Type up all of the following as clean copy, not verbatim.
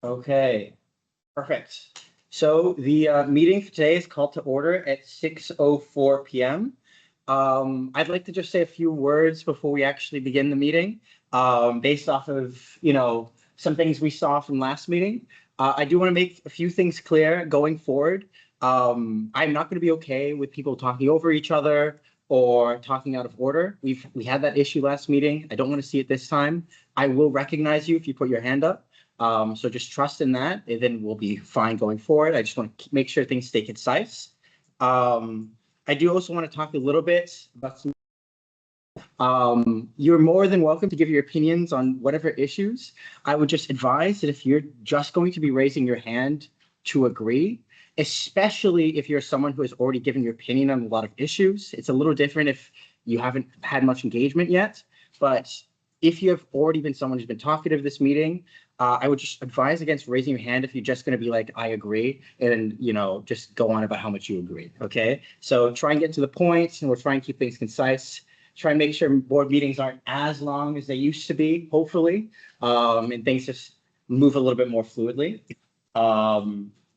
Okay, perfect. So the meeting for today is called to order at 6:04 p.m. I'd like to just say a few words before we actually begin the meeting, based off of, some things we saw from last meeting. I do want to make a few things clear going forward. I'm not going to be okay with people talking over each other or talking out of order. We had that issue last meeting. I don't want to see it this time. I will recognize you if you put your hand up. So just trust in that, and then we'll be fine going forward. I just want to make sure things stay concise. I do also want to talk a little bit about some. You're more than welcome to give your opinions on whatever issues. I would just advise that if you're just going to be raising your hand to agree, especially if you're someone who has already given your opinion on a lot of issues, it's a little different if you haven't had much engagement yet. But if you have already been someone who's been talkative this meeting, I would just advise against raising your hand if you're just going to be like, I agree, and just go on about how much you agree. Okay, so try and get to the point, and we'll try and keep things concise. Try and make sure board meetings aren't as long as they used to be, hopefully, and things just move a little bit more fluidly.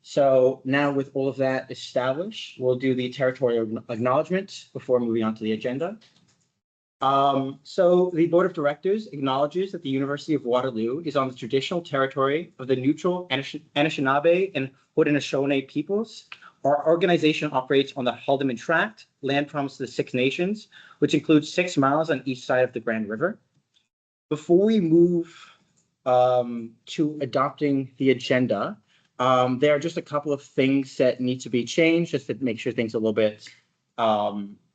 So now with all of that established, we'll do the territorial acknowledgement before moving on to the agenda. So the Board of Directors acknowledges that the University of Waterloo is on the traditional territory of the neutral Anishinaabe and Haudenosaunee peoples. Our organization operates on the Haldimand Tract, land promised to the Six Nations, which includes 6 miles on each side of the Grand River. Before we move to adopting the agenda, there are just a couple of things that need to be changed just to make sure things are a little bit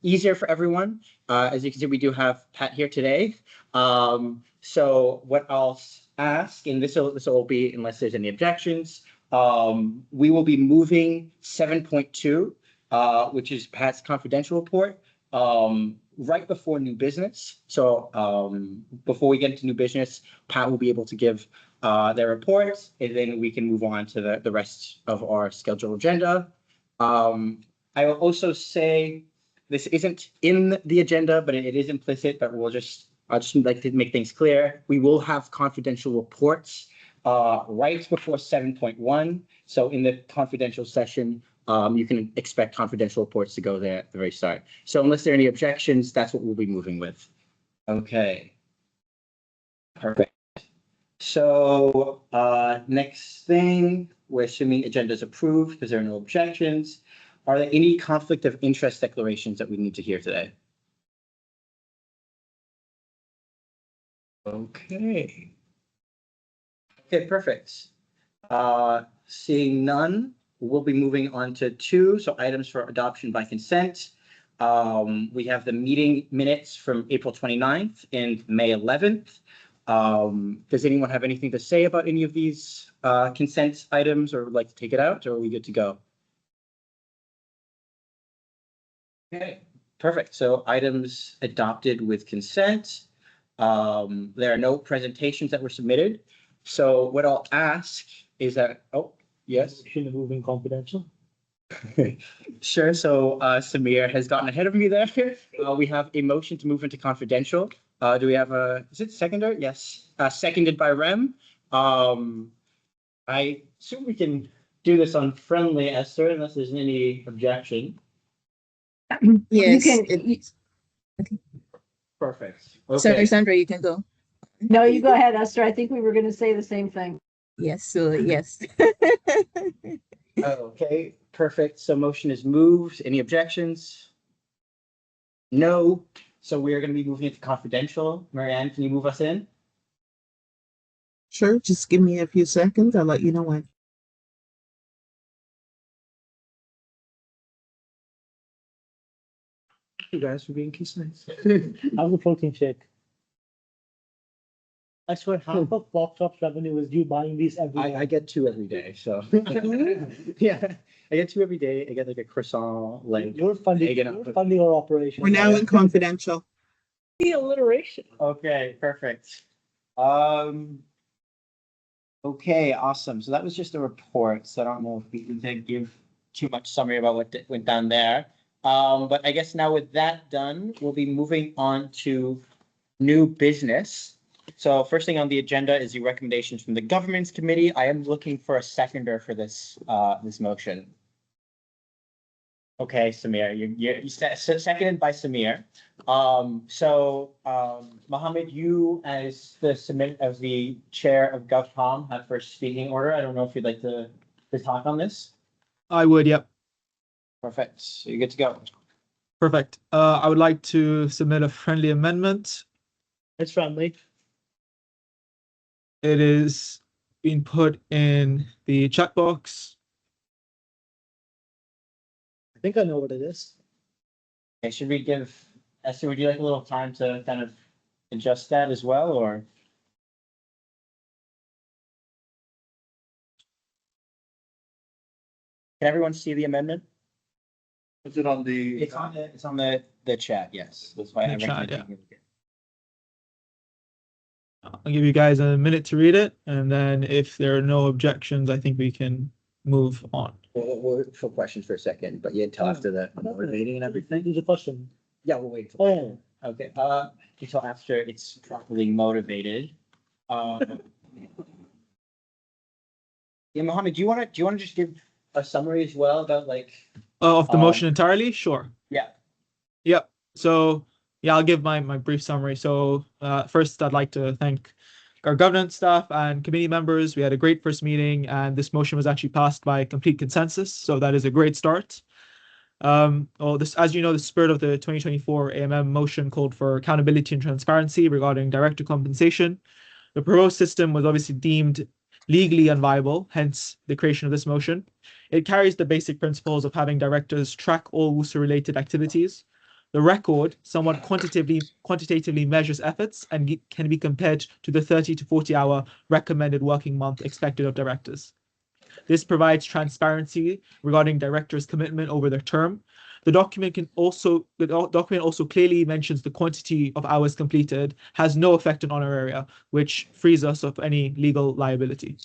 easier for everyone. As you can see, we do have Pat here today. So what I'll ask, and this will be unless there's any objections, we will be moving 7.2, which is Pat's confidential report, right before new business. So before we get into new business, Pat will be able to give their reports, and then we can move on to the rest of our scheduled agenda. I will also say this isn't in the agenda, but it is implicit, but I'll just like to make things clear. We will have confidential reports right before 7.1. So in the confidential session, you can expect confidential reports to go there at the very start. So unless there are any objections, that's what we'll be moving with. Okay. Perfect. So next thing, we're assuming agenda is approved because there are no objections. Are there any conflict of interest declarations that we need to hear today? Okay. Okay, perfect. Seeing none, we'll be moving on to 2. So items for adoption by consent. We have the meeting minutes from April 29th and May 11th. Does anyone have anything to say about any of these consent items or would like to take it out, or are we good to go? Okay, perfect. So items adopted with consent. There are no presentations that were submitted. So what I'll ask is that, oh, yes. Should we move in confidential? Sure. So Samir has gotten ahead of me there. We have a motion to move into confidential. Do we have is it seconder? Yes. Seconded by Rem. I assume we can do this on friendly, Esther, unless there's any objection. Yes. Perfect. Okay. Sorry, Sandra, you can go. No, you go ahead, Esther. I think we were going to say the same thing. Yes, so yes. Okay, perfect. So motion is moved. Any objections? No. So we are going to be moving into confidential. Marianne, can you move us in? Sure, just give me a few seconds. I'll let you know when. You guys for being concise. How's the protein shake? I swear half of Box Shop's revenue is you buying these every day. I get 2 every day, so yeah, I get 2 every day. I get like a croissant, like You're funding our operation. We're now in confidential. The alliteration. Okay, perfect. Okay, awesome. So that was just a report. So I don't know if we can give too much summary about what went down there. But I guess now with that done, we'll be moving on to new business. So first thing on the agenda is the recommendations from the Governance Committee. I am looking for a seconder for this, this motion. Okay, Samir, seconded by Samir. Mohammed, you as the chair of GovCom have first speaking order. I don't know if you'd like to talk on this. I would, yep. Perfect. So you're good to go. Perfect. I would like to submit a friendly amendment. It's friendly. It is being put in the chat box. I think I know what it is. Okay, should we give Esther, would you like a little time to kind of adjust that as well, or? Can everyone see the amendment? Is it on the? It's on the chat, yes. That's why I The chat, recommend yeah. taking a look at it. I'll give you guys a minute to read it, and then if there are no objections, I think we can move on. We'll show questions for a second, but yeah, until after the motivating and everything. There's a question. Yeah, we'll wait. Oh, Okay, until after it's properly motivated. Yeah, Mohammed, do you wanna just give a summary as well about like, Of the motion entirely? Sure. yeah, Yep. So yeah, I'll give my brief summary. So first, I'd like to thank our governance staff and committee members. We had a great first meeting, and this motion was actually passed by complete consensus. So that is a great start. As you know, the spirit of the 2024 AMM motion called for accountability and transparency regarding director compensation. The proposed system was obviously deemed legally unviable, hence the creation of this motion. It carries the basic principles of having directors track all WUSA-related activities. The record somewhat quantitatively measures efforts and can be compared to the 30 to 40 hour recommended working month expected of directors. This provides transparency regarding directors' commitment over their term. The document also clearly mentions the quantity of hours completed, has no effect on honoraria, which frees us of any legal liability.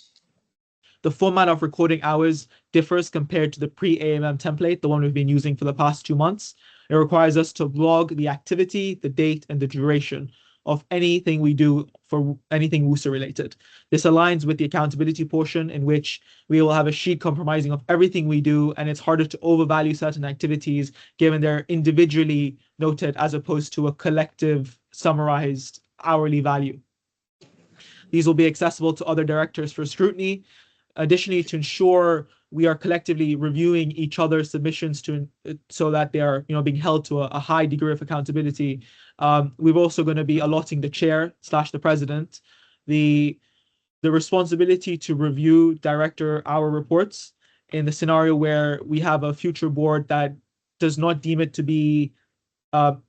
The format of recording hours differs compared to the pre-AMM template, the one we've been using for the past 2 months. It requires us to log the activity, the date, and the duration of anything we do for anything WUSA related. This aligns with the accountability portion, in which we will have a sheet comprising of everything we do, and it's harder to overvalue certain activities given they're individually noted as opposed to a collective summarized hourly value. These will be accessible to other directors for scrutiny. Additionally, to ensure we are collectively reviewing each other's submissions so that they are being held to a high degree of accountability, we're also going to be allotting the chair / the president the responsibility to review director hour reports in the scenario where we have a future board that does not deem it to be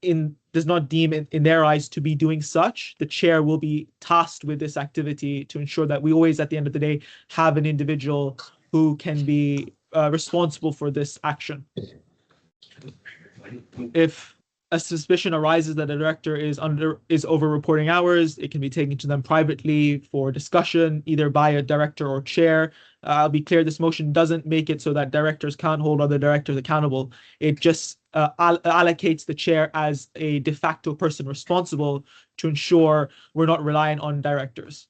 in their eyes to be doing such. The chair will be tasked with this activity to ensure that we always, at the end of the day, have an individual who can be responsible for this action. If a suspicion arises that a director is over-reporting hours, it can be taken to them privately for discussion, either by a director or chair. I'll be clear, this motion doesn't make it so that directors can't hold other directors accountable. It just allocates the chair as a de facto person responsible to ensure we're not relying on directors.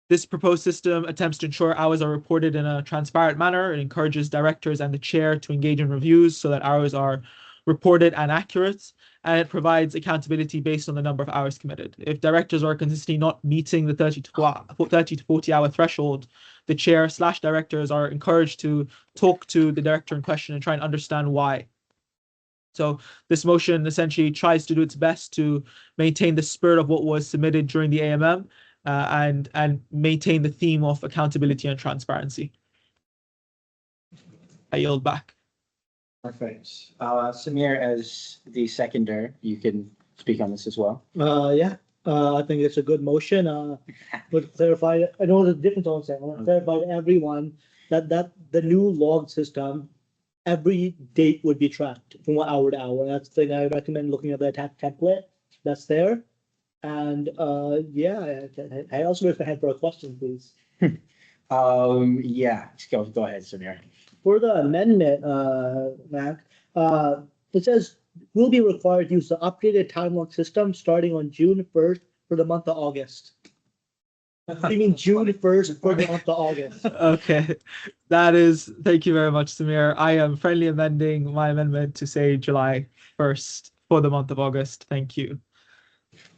This proposed system attempts to ensure hours are reported in a transparent manner. It encourages directors and the chair to engage in reviews so that hours are reported and accurate, and it provides accountability based on the number of hours committed. If directors are consistently not meeting the 30 to 40 hour threshold, the chair / directors are encouraged to talk to the director in question and try and understand why. So this motion essentially tries to do its best to maintain the spirit of what was submitted during the AMM, and maintain the theme of accountability and transparency. I yield back. perfect. Samir, as the seconder, you can speak on this as well. I think it's a good motion. Would clarify, I know there's a difference on saying, I want to clarify to everyone that the new log system, every date would be tracked from hour to hour. That's the thing I recommend looking at the template that's there. And I also wish I had for a question, please. Yeah, go ahead, Samir. For the amendment, Mac, it says will be required to use the updated time log system starting on June 1st for the month of August. I mean June 1st for the month of August. Okay, thank you very much, Samir. I am friendly amending my amendment to say July 1st for the month of August. Thank you.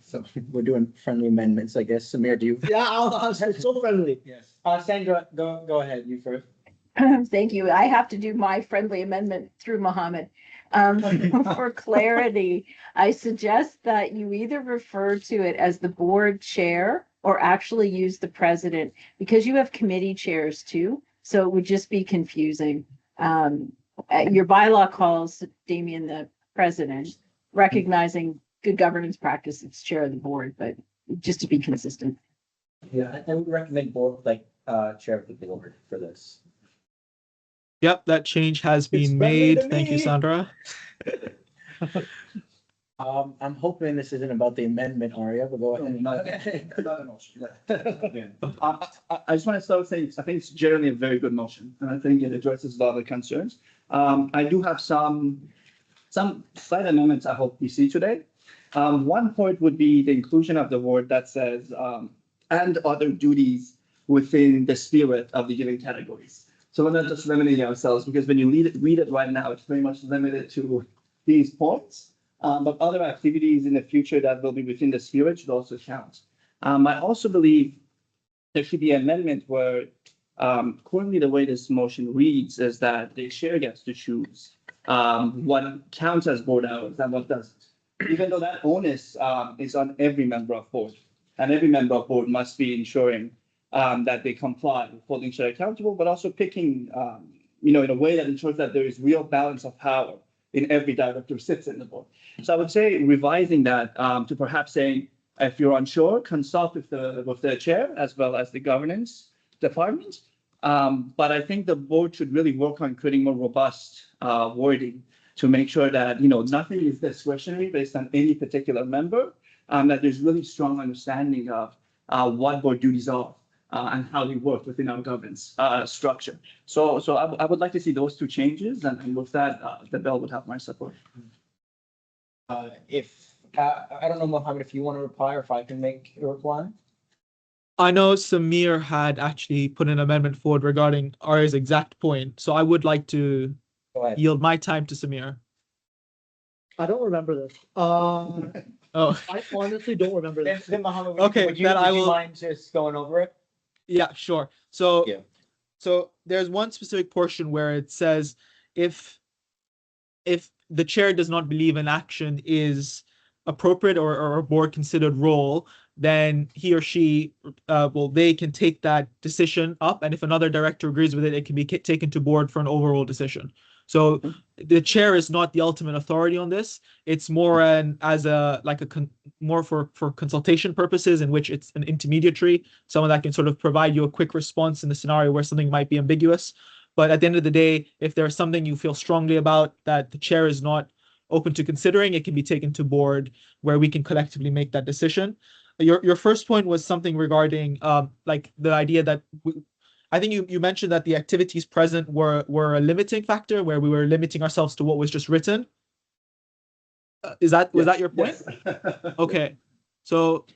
So we're doing friendly amendments, I guess. Samir, do you? Yeah, I'll so friendly. Yes. Sandra, go ahead, you first. Thank you. I have to do my friendly amendment through Mohammed. For clarity, I suggest that you either refer to it as the board chair or actually use the president, because you have committee chairs too. So it would just be confusing. Your bylaw calls Damien the president, recognizing good governance practice, it's chair of the board, but just to be consistent. Yeah, I would recommend board, chair of the board for this. Yep, that change has been friendly made. to Thank you, me. Sandra. I'm hoping this isn't about the amendment, Aria, but go ahead. I just want to start saying, I think it's generally a very good motion, and I think it addresses a lot of the concerns. I do have some slight amendments I hope we see today. One point would be the inclusion of the word that says, and other duties within the spirit of the given categories. So we're not just limiting ourselves, because when you read it right now, it's very much limited to these points. But other activities in the future that will be within the spirit should also count. I also believe there should be an amendment where currently the way this motion reads is that the chair gets to choose what counts as board hours and what doesn't. Even though that onus is on every member of board, and every member of board must be ensuring that they comply with holding chair accountable, but also picking, in a way that ensures that there is real balance of power in every director who sits in the board. So I would say revising that to perhaps saying, if you're unsure, consult with the chair as well as the governance department. But I think the board should really work on creating more robust wording to make sure that nothing is discretionary based on any particular member, that there's really strong understanding of what board duties are and how they work within our governance structure. So I would like to see those two changes, and with that, the bill would have my support. If I don't know, Mohammed, if you want to reply or if I can make a reply. I know Samir had actually put an amendment forward regarding Aria's exact point, so I would like to Go ahead. yield my time to Samir. I don't remember this. Oh, I honestly don't remember this. Then Mohammed, Okay, would you then I will- mind just going over it? yeah, sure. So, Yeah. so there's one specific portion where it says if the chair does not believe an action is appropriate or a board considered role, then he or she, they can take that decision up, and if another director agrees with it, it can be taken to board for an overall decision. So the chair is not the ultimate authority on this. It's more more for consultation purposes, in which it's an intermediary, someone that can sort of provide you a quick response in the scenario where something might be ambiguous. But at the end of the day, if there's something you feel strongly about that the chair is not open to considering, it can be taken to board where we can collectively make that decision. Your first point was something regarding the idea that I think you mentioned that the activities present were a limiting factor, where we were limiting ourselves to what was just written. Was that your point? Yes. Okay, so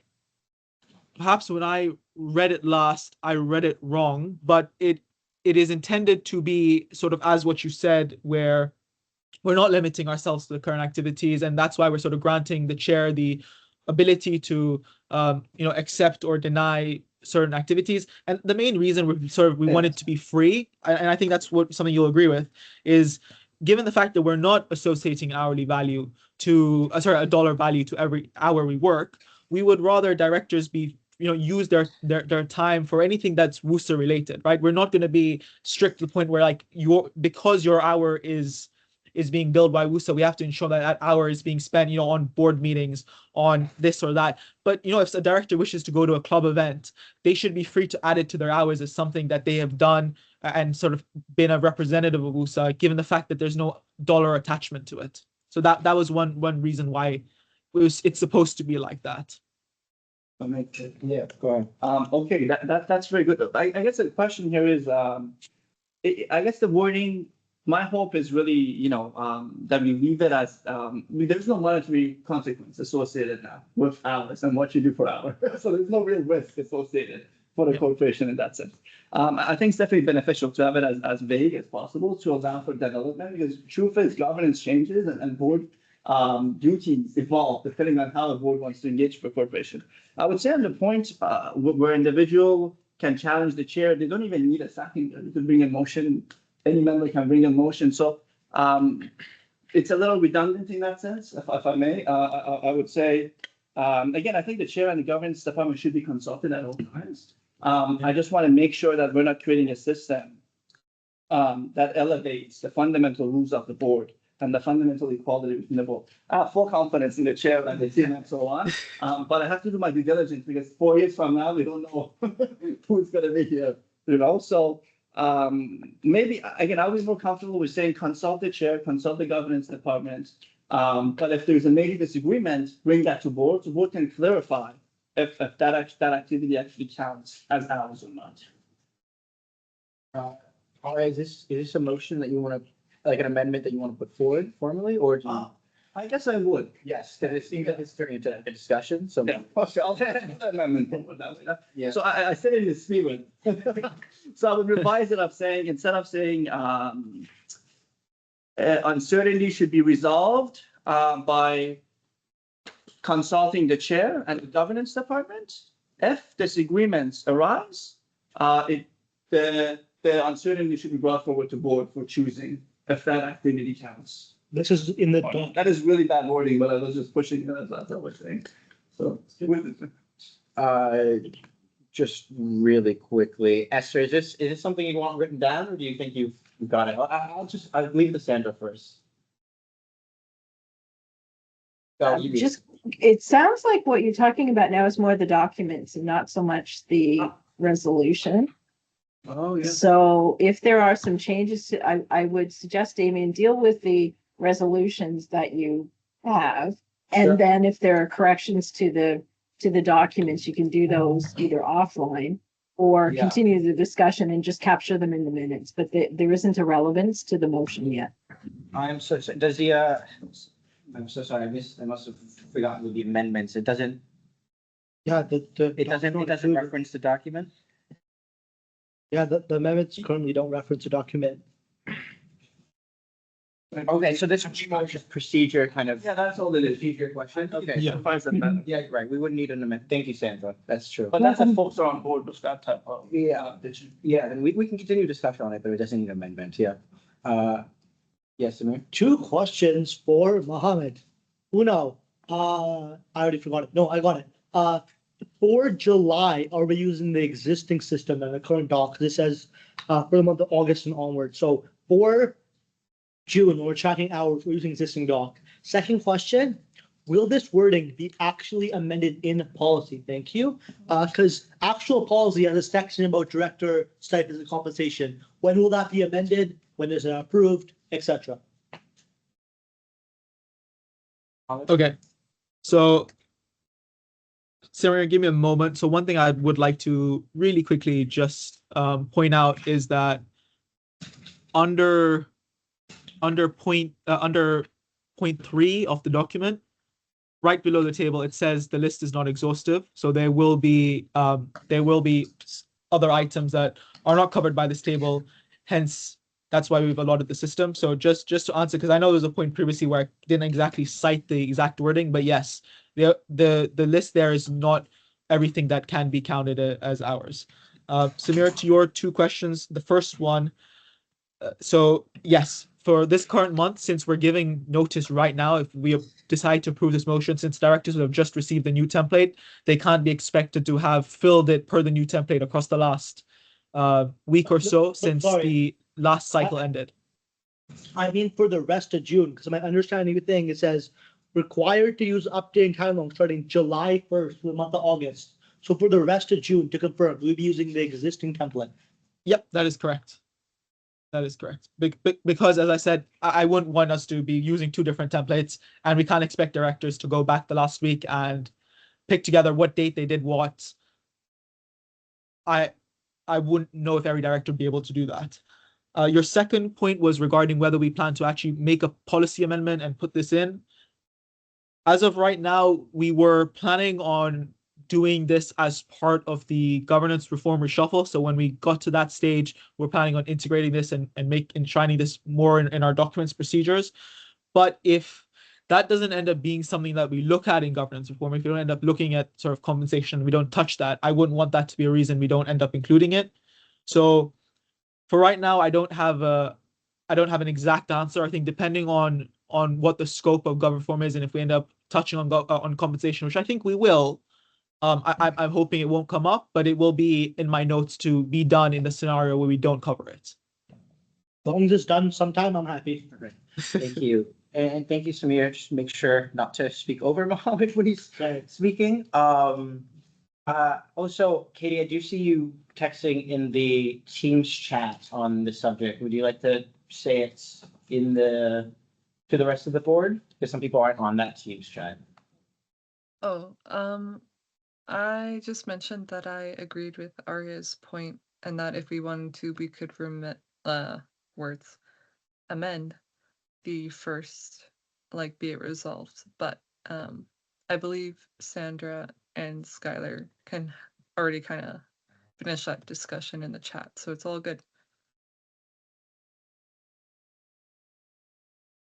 perhaps when I read it last, I read it wrong, but it is intended to be sort of as what you said, where we're not limiting ourselves to the current activities, and that's why we're sort of granting the chair the ability to accept or deny certain activities. And the main reason we want it to be free, and I think that's something you'll agree with, is given the fact that we're not associating hourly value to a dollar value to every hour we work, we would rather directors be use their time for anything that's WUSA related, right? We're not going to be strict to the point where because your hour is being billed by WUSA, we have to ensure that hour is being spent, on board meetings, on this or that. But, if a director wishes to go to a club event, they should be free to add it to their hours as something that they have done and sort of been a representative of WUSA, given the fact that there's no dollar attachment to it. So that was one reason why it's supposed to be like that. Yeah, go ahead. Okay, that's very good. I guess the question here is, I guess the wording my hope is really, that we leave it as, there's no monetary consequence associated now with hours and what you do for hours. So there's no real risk associated for the Yeah. corporation in that sense. I think it's definitely beneficial to have it as vague as possible to allow for development, because truth is governance changes and board duties evolve depending on how the board wants to engage with the corporation. I would say on the point where individual can challenge the chair, they don't even need a second. You can bring a motion, any member can bring a motion. So it's a little redundant in that sense, if I may. I would say, again, I think the chair and the governance department should be consulted at all times. I just want to make sure that we're not creating a system that elevates the fundamental rules of the board and the fundamental equality between the board. I have full confidence in the chair and the team and so on, but I have to do my due diligence, because 4 years from now, we don't know who's going to be here, So maybe, again, I was more comfortable with saying consult the chair, consult the governance department. But if there's a major disagreement, bring that to board. So board can clarify if that activity actually counts as hours or not. All right, is this a motion that you want to, like an amendment that you want to put forward formally, or do you? I guess I would. Yes, because it seems like it's turning into a discussion, so. Yeah, okay, I'll put an amendment forward that way. Yeah. So I said it in spirit. So I would revise it of saying, instead of saying, uncertainty should be resolved, by consulting the chair and the governance department. If disagreements arise, the uncertainty should be brought forward to board for choosing if that activity counts. This is in the doc. That is really bad wording, but I was just pushing it, that's what we're saying. So. Just really quickly, Esther, is this something you want written down, or do you think you've got it? I'll leave the Sandra first. It sounds like what you're talking about now is more the documents and not so much the resolution. Oh, yeah. So if there are some changes, I would suggest, Damien, deal with the resolutions that you have. Sure. And then if there are corrections to the documents, you can do those either offline or Yeah. continue the discussion and just capture them in the minutes. But there isn't a relevance to the motion yet. I'm so sorry. I'm so sorry. I must have forgotten with the amendments. It doesn't reference the document. Yeah, the amendments currently don't reference a document. Okay, so this is more just procedure kind of. Yeah, that's all it is. Procedure question. Okay. Yeah. Suffice that matter. Yeah, right. We wouldn't need an amendment. Thank you, Sandra. That's true. But that's if folks are on board with that type of. Yeah. Yeah, then we can continue discussion on it, but it doesn't need an amendment. Yeah. Yes, Amir? 2 questions for Mohammed. Uno, I already forgot it. No, I got it. For July, are we using the existing system and the current doc? This says for the month of August and onward. So for June, when we're tracking hours, we're using existing doc. Second question, will this wording be actually amended in policy? Thank you. Because actual policy has a section about director stipends and compensation. When will that be amended? When is it approved, etc.? Okay, so Sarah, give me a moment. So one thing I would like to really quickly just point out is that under point 3 of the document, right below the table, it says the list is not exhaustive. So there will be other items that are not covered by this table. Hence, that's why we've allotted the system. So just to answer, because I know there's a point previously where I didn't exactly cite the exact wording, but yes, the list there is not everything that can be counted as hours. Samir, to your 2 questions, the first one, so yes, for this current month, since we're giving notice right now, if we decide to approve this motion, since directors have just received the new template, they can't be expected to have filled it per the new template across the last week or so since the last cycle ended. I mean, for the rest of June, because my understanding of the thing, it says required to use updating timeline starting July 1st for the month of August. So for the rest of June, to confirm, we'll be using the existing template. Yep, that is correct. That is correct. Because as I said, I wouldn't want us to be using 2 different templates, and we can't expect directors to go back the last week and pick together what date they did what. I wouldn't know if every director would be able to do that. Your second point was regarding whether we plan to actually make a policy amendment and put this in. As of right now, we were planning on doing this as part of the governance reform reshuffle. So when we got to that stage, we're planning on integrating this and enshrining this more in our documents procedures. But if that doesn't end up being something that we look at in governance reform, if we don't end up looking at sort of compensation, we don't touch that, I wouldn't want that to be a reason we don't end up including it. So for right now, I don't have an exact answer. I think depending on what the scope of government reform is, and if we end up touching on compensation, which I think we will, I'm hoping it won't come up, but it will be in my notes to be done in the scenario where we don't cover it. As long as it's done sometime, I'm happy. Thank you. And thank you, Samir. Just make sure not to speak over Mohammed when he's speaking. Also, Katie, I do see you texting in the Teams chat on the subject. Would you like to say it to the rest of the board? Because some people aren't on that Teams chat. Oh, I just mentioned that I agreed with Arya's point, and that if we wanted to, we could amend the first, like, be it resolved. But I believe Sandra and Skylar can already kind of finish that discussion in the chat, so it's all good.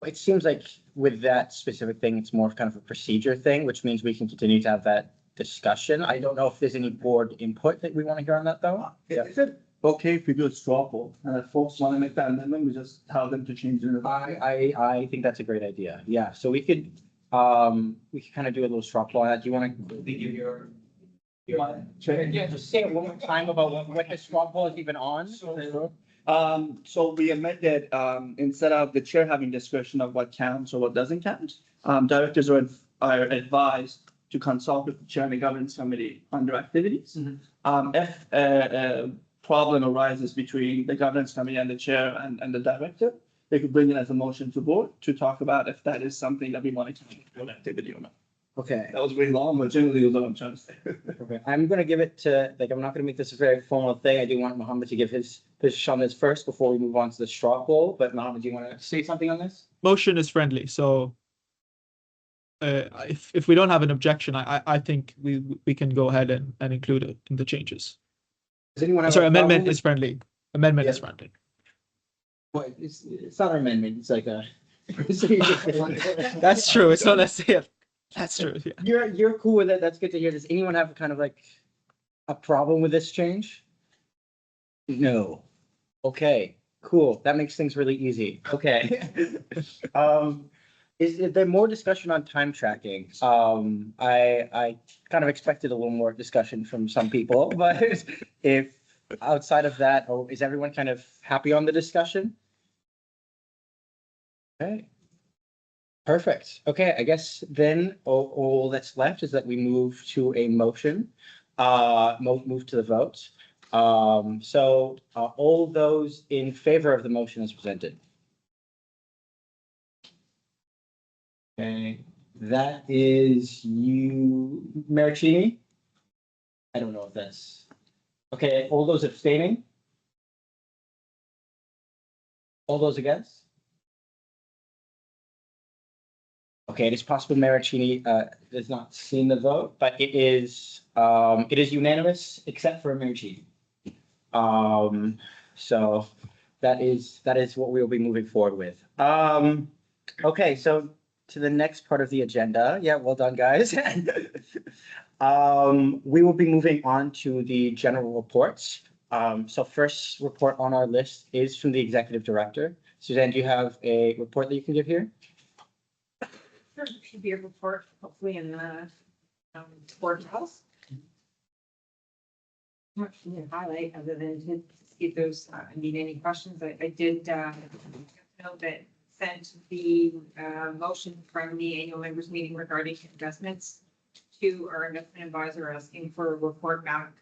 It seems like with that specific thing, it's more kind of a procedure thing, which means we can continue to have that discussion. I don't know if there's any board input that we want to hear on that, though. Is it okay if we do a straw poll? And if folks want to make that amendment, we just tell them to change it. I think that's a great idea. Yeah, so we could kind of do a little straw poll on that. Do you want to give your yeah, just say it one more time about what the straw poll is even on? So we amended, instead of the chair having discretion of what counts or what doesn't count, directors are advised to consult with the chair and the governance committee on their activities. If a problem arises between the governance committee and the chair and the director, they could bring it as a motion to board to talk about if that is something that we want to continue to do an activity or not. Okay. That was really long, but generally that's what I'm trying to say. Okay, I'm gonna give it to, like, I'm not gonna make this a very formal thing. I do want Mohammed to give his position on this first before we move on to the straw poll. But Mohammed, do you want to say something on this? Motion is friendly, so if we don't have an objection, I think we can go ahead and include it in the changes. Does anyone have? Sorry, a problem amendment with- is friendly. Amendment is Yeah. friendly. Well, it's not an amendment. It's like a. That's true. It's not necessarily. That's true. Yeah. You're cool with it. That's good to hear. Does anyone have kind of like a problem with this change? No. Okay, cool. That makes things really easy. Okay. Is there more discussion on time tracking? I kind of expected a little more discussion from some people, but if outside of that, is everyone kind of happy on the discussion? Okay. Perfect. Okay, I guess then all that's left is that we move to a motion, move to the vote. So all those in favor of the motion as presented. Okay, that is you, Maricini. I don't know if that's, okay, all those abstaining? All those against? Okay, it is possible Maricini has not seen the vote, but it is unanimous except for Maricini. So that is what we will be moving forward with. Okay, so to the next part of the agenda. Yeah, well done, guys. We will be moving on to the general reports. So first report on our list is from the executive director. Suzanne, do you have a report that you can give here? There should be a report, hopefully in the board house. Not really a highlight other than to see if there's any questions. I did know that sent the motion from the annual members meeting regarding investments to our investment advisor, asking for a report back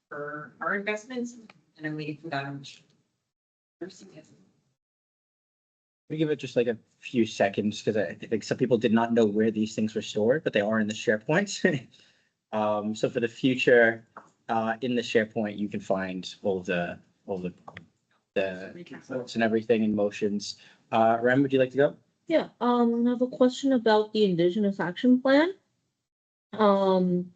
for our investments, and I'm waiting for that. We give it just like a few seconds because I think some people did not know where these things were stored, but they are in the SharePoint. So for the future, in the SharePoint, you can find all the the reports and everything and motions. Rem, would you like to go? Yeah, I have a question about the Indigenous Action Plan. Um,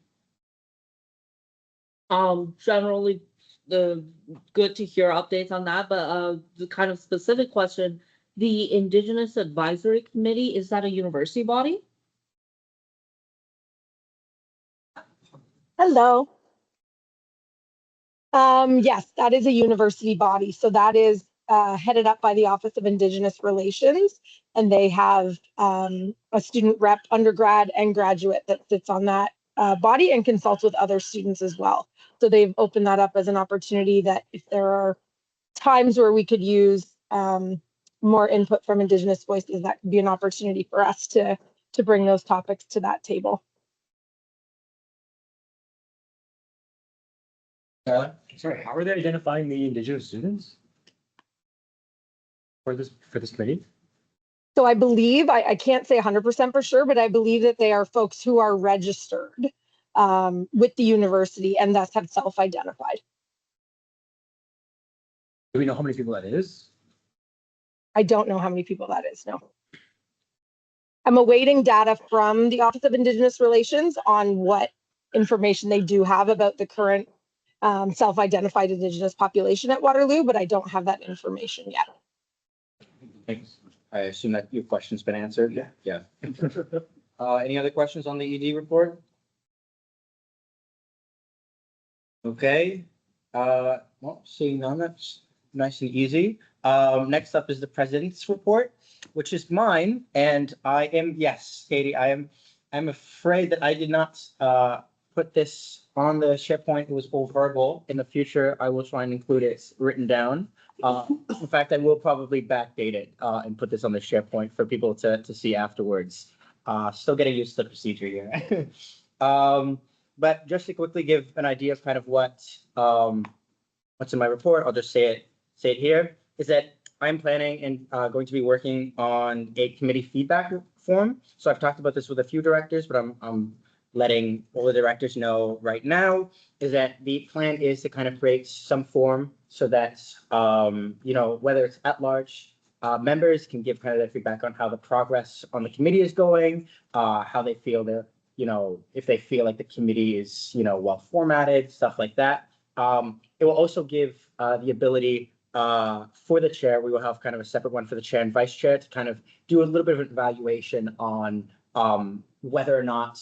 generally, good to hear updates on that, but, the kind of specific question, the Indigenous Advisory Committee, is that a university body? Hello. Yes, that is a university body. So that is headed up by the Office of Indigenous Relations, and they have a student rep, undergrad and graduate, that sits on that body and consults with other students as well. So they've opened that up as an opportunity that if there are times where we could use more input from Indigenous voices, that could be an opportunity for us to bring those topics to that table. Sorry, how are they identifying the Indigenous students? For this committee? So I believe, I can't say 100% for sure, but I believe that they are folks who are registered with the university and thus have self-identified. Do we know how many people that is? I don't know how many people that is, no. I'm awaiting data from the Office of Indigenous Relations on what information they do have about the current self-identified Indigenous population at Waterloo, but I don't have that information yet. Thanks. I assume that your question's been answered? Yeah. Yeah. Any other questions on the ED report? Okay, well, seeing none, that's nice and easy. Next up is the president's report, which is mine, and I am, yes, Katie, I'm afraid that I did not put this on the SharePoint. It was all verbal. In the future, I will try and include it written down. In fact, I will probably backdate it and put this on the SharePoint for people to see afterwards. Still getting used to the procedure here. But just to quickly give an idea of kind of what's in my report, I'll just say it here, is that I'm planning and going to be working on a committee feedback form. So I've talked about this with a few directors, but I'm letting all the directors know right now, is that the plan is to kind of create some form so that, you know, whether it's at large, members can give kind of their feedback on how the progress on the committee is going, how they feel they're, you know, if they feel like the committee is, you know, well formatted, stuff like that. It will also give the ability for the chair, we will have kind of a separate one for the chair and vice chair to kind of do a little bit of an evaluation on whether or not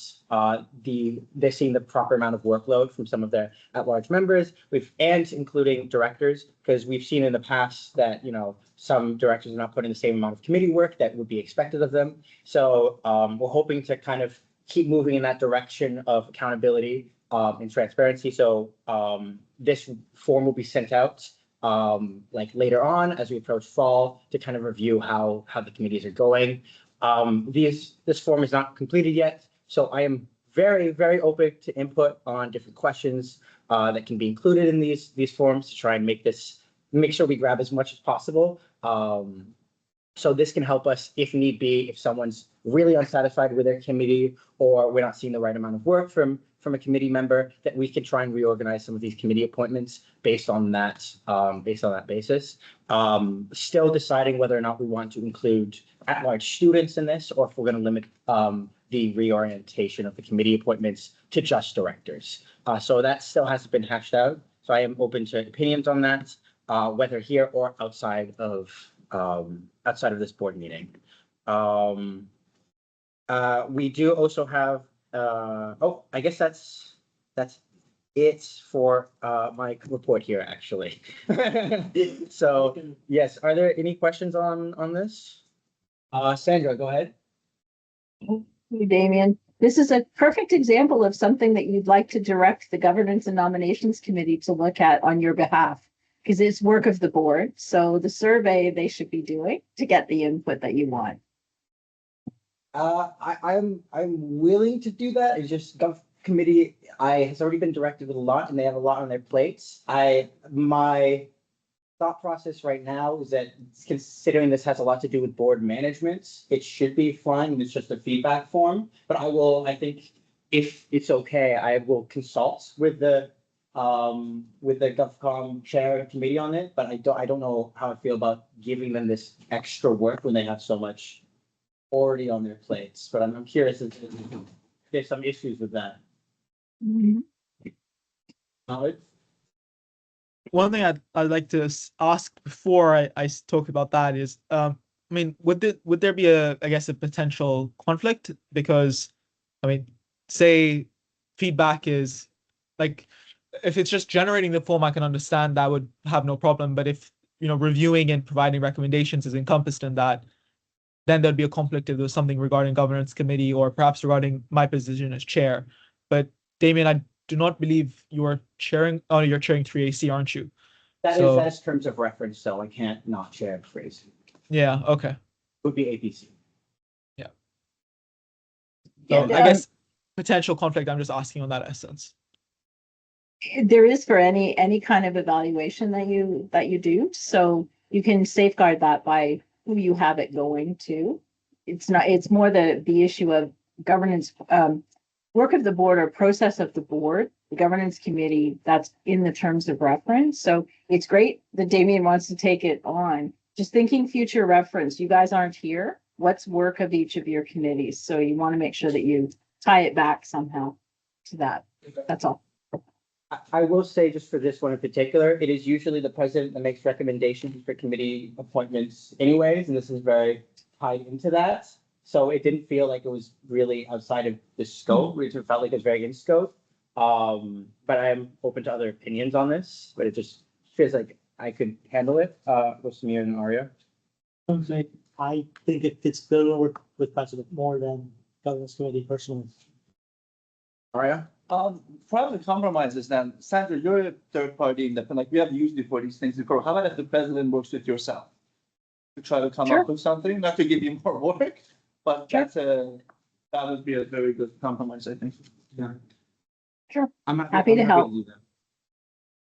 they're seeing the proper amount of workload from some of their at-large members, and including directors, because we've seen in the past that, you know, some directors are not putting the same amount of committee work that would be expected of them. So we're hoping to kind of keep moving in that direction of accountability and transparency. So this form will be sent out like later on as we approach fall to kind of review how the committees are going. This form is not completed yet, so I am very, very open to input on different questions that can be included in these forms to try and make sure we grab as much as possible. So this can help us if need be, if someone's really unsatisfied with their committee or we're not seeing the right amount of work from a committee member, that we can try and reorganize some of these committee appointments based on that basis. Still deciding whether or not we want to include at-large students in this, or if we're going to limit the reorientation of the committee appointments to just directors. So that still hasn't been hashed out. So I am open to opinions on that, whether here or outside of this board meeting. We do also have, I guess that's it for my report here, actually. So yes, are there any questions on this? Sandra, go ahead. Damien, this is a perfect example of something that you'd like to direct the Governance and Nominations Committee to look at on your behalf, because it's work of the board. So the survey they should be doing to get the input that you want. I'm willing to do that. It's just committee has already been directed with a lot, and they have a lot on their plates. My thought process right now is that, considering this has a lot to do with board management, it should be fine. It's just a feedback form, but I think if it's okay, I will consult with the with the GovCom chair committee on it, but I don't know how I feel about giving them this extra work when they have so much already on their plates, but I'm curious if there's some issues with that. Howard? One thing I'd like to ask before I talk about that is, I mean, would there be I guess, a potential conflict? Because, I mean, say feedback is like, if it's just generating the form, I can understand that would have no problem. But if, reviewing and providing recommendations is encompassed in that, then there'd be a conflict if there was something regarding governance committee or perhaps regarding my position as chair. But Damien, I do not believe you're chairing 3AC, aren't you? That's terms of reference, so I can't not share the phrase. Yeah, okay. Would be APC. Yeah. Yeah, So I guess potential conflict, I'm just asking on that essence. There is for any kind of evaluation that you do, so you can safeguard that by who you have it going to. It's more the issue of governance, work of the board or process of the board, the governance committee, that's in the terms of reference. So it's great that Damien wants to take it on. Just thinking future reference, you guys aren't here. What's work of each of your committees? So you want to make sure that you tie it back somehow to that. That's all. I will say, just for this one in particular, it is usually the president that makes recommendations for committee appointments anyways, and this is very tied into that. So it didn't feel like it was really outside of the scope. It felt like it was very in scope. But I am open to other opinions on this, but it just feels like I could handle it. With Samir and Arya. I think it fits better with president more than governance committee personally. Arya? Part of the compromise is then, Sandra, you're a third party independent, like we have used it for these things before. How about if the president works with yourself? To try to come up with something, not to give you more work, but that would be a very good compromise, I think. Yeah. Sure. I'm Happy to help. do that.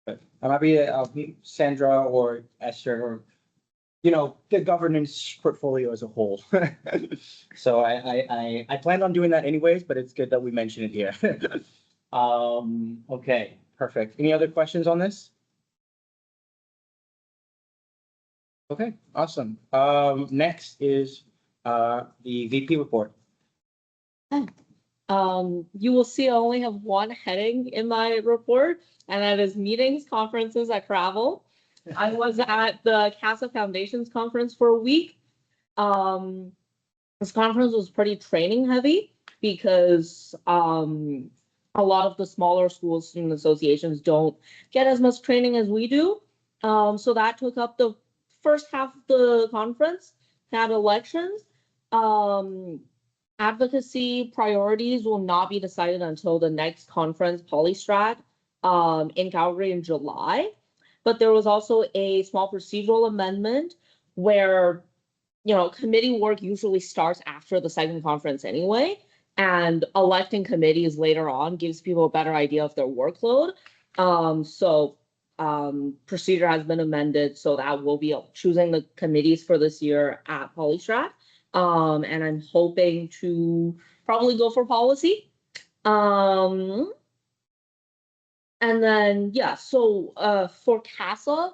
But I'm happy to, Sandra or Esther or, the governance portfolio as a whole. So I planned on doing that anyways, but it's good that we mention it here. Okay, perfect. Any other questions on this? Okay, awesome. Next is the VP report. You will see I only have one heading in my report, and that is meetings, conferences, and travel. I was at the CASA Foundations conference for a week. This conference was pretty training heavy because a lot of the smaller school student associations don't get as much training as we do. So that took up the first half of the conference. Had elections. Advocacy priorities will not be decided until the next conference, Polystrat, in Calgary in July. But there was also a small procedural amendment where, committee work usually starts after the second conference anyway, and electing committees later on gives people a better idea of their workload. So procedure has been amended, so that we'll be choosing the committees for this year at Polystrat. And I'm hoping to probably go for policy. And then, so for CASA,